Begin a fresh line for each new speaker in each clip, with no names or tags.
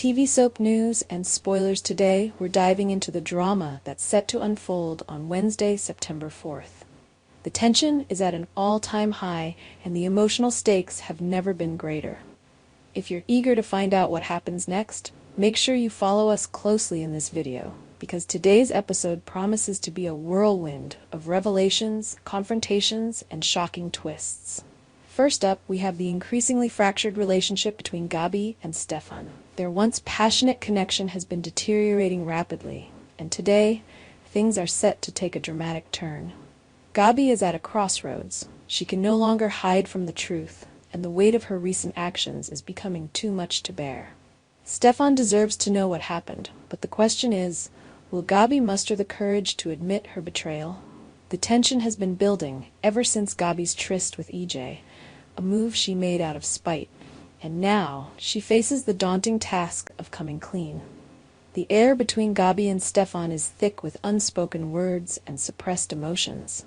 TV soap news and spoilers today, we're diving into the drama that's set to unfold on Wednesday, September 4th. The tension is at an all-time high, and the emotional stakes have never been greater. If you're eager to find out what happens next, make sure you follow us closely in this video, because today's episode promises to be a whirlwind of revelations, confrontations, and shocking twists. First up, we have the increasingly fractured relationship between Gabby and Stefan. Their once passionate connection has been deteriorating rapidly, and today, things are set to take a dramatic turn. Gabby is at a crossroads. She can no longer hide from the truth, and the weight of her recent actions is becoming too much to bear. Stefan deserves to know what happened, but the question is, will Gabby muster the courage to admit her betrayal? The tension has been building ever since Gabby's tryst with EJ, a move she made out of spite, and now she faces the daunting task of coming clean. The air between Gabby and Stefan is thick with unspoken words and suppressed emotions.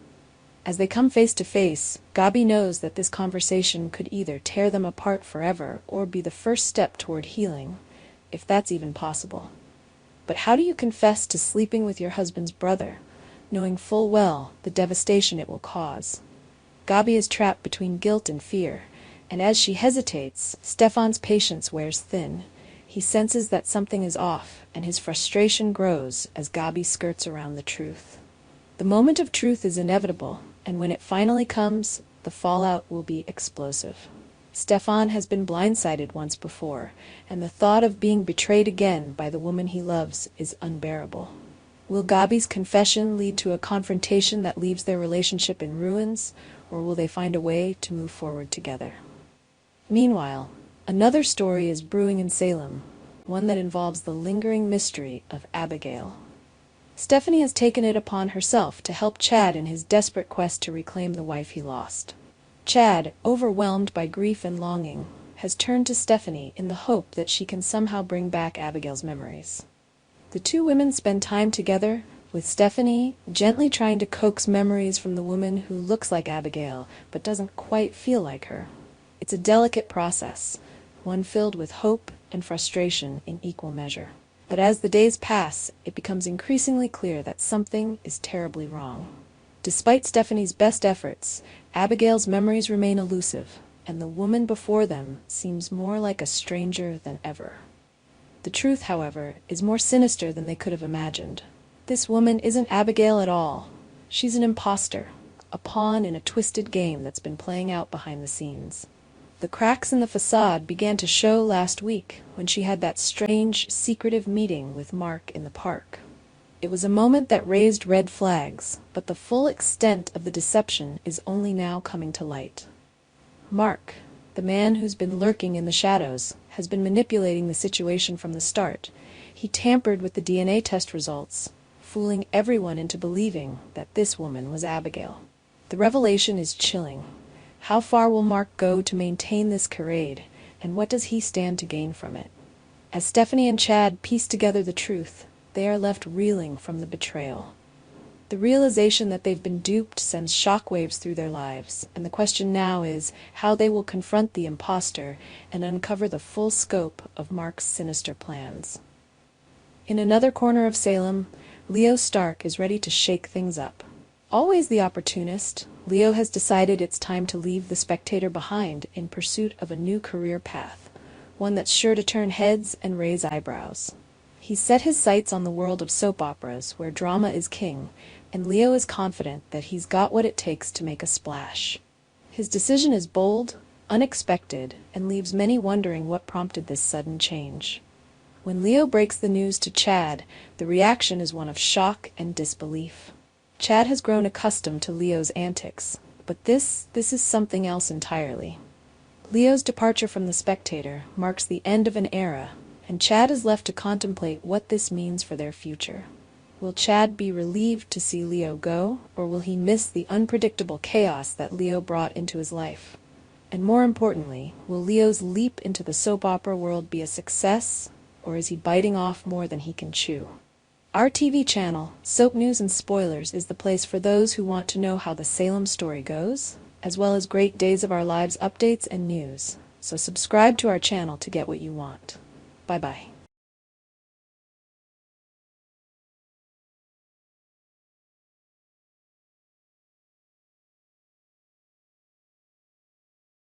As they come face to face, Gabby knows that this conversation could either tear them apart forever or be the first step toward healing, if that's even possible. But how do you confess to sleeping with your husband's brother, knowing full well the devastation it will cause? Gabby is trapped between guilt and fear, and as she hesitates, Stefan's patience wears thin. He senses that something is off, and his frustration grows as Gabby skirts around the truth. The moment of truth is inevitable, and when it finally comes, the fallout will be explosive. Stefan has been blindsided once before, and the thought of being betrayed again by the woman he loves is unbearable. Will Gabby's confession lead to a confrontation that leaves their relationship in ruins, or will they find a way to move forward together? Meanwhile, another story is brewing in Salem, one that involves the lingering mystery of Abigail. Stephanie has taken it upon herself to help Chad in his desperate quest to reclaim the wife he lost. Chad, overwhelmed by grief and longing, has turned to Stephanie in the hope that she can somehow bring back Abigail's memories. The two women spend time together, with Stephanie gently trying to coax memories from the woman who looks like Abigail but doesn't quite feel like her. It's a delicate process, one filled with hope and frustration in equal measure. But as the days pass, it becomes increasingly clear that something is terribly wrong. Despite Stephanie's best efforts, Abigail's memories remain elusive, and the woman before them seems more like a stranger than ever. The truth, however, is more sinister than they could have imagined. This woman isn't Abigail at all. She's an imposter, a pawn in a twisted game that's been playing out behind the scenes. The cracks in the facade began to show last week when she had that strange, secretive meeting with Mark in the park. It was a moment that raised red flags, but the full extent of the deception is only now coming to light. Mark, the man who's been lurking in the shadows, has been manipulating the situation from the start. He tampered with the DNA test results, fooling everyone into believing that this woman was Abigail. The revelation is chilling. How far will Mark go to maintain this charade, and what does he stand to gain from it? As Stephanie and Chad piece together the truth, they are left reeling from the betrayal. The realization that they've been duped sends shockwaves through their lives, and the question now is how they will confront the imposter and uncover the full scope of Mark's sinister plans. In another corner of Salem, Leo Stark is ready to shake things up. Always the opportunist, Leo has decided it's time to leave the Spectator behind in pursuit of a new career path, one that's sure to turn heads and raise eyebrows. He's set his sights on the world of soap operas, where drama is king, and Leo is confident that he's got what it takes to make a splash. His decision is bold, unexpected, and leaves many wondering what prompted this sudden change. When Leo breaks the news to Chad, the reaction is one of shock and disbelief. Chad has grown accustomed to Leo's antics, but this is something else entirely. Leo's departure from the Spectator marks the end of an era, and Chad is left to contemplate what this means for their future. Will Chad be relieved to see Leo go, or will he miss the unpredictable chaos that Leo brought into his life? And more importantly, will Leo's leap into the soap opera world be a success, or is he biting off more than he can chew? Our TV channel, Soap News and Spoilers, is the place for those who want to know how the Salem story goes, as well as great Days of Our Lives updates and news. So subscribe to our channel to get what you want. Bye-bye.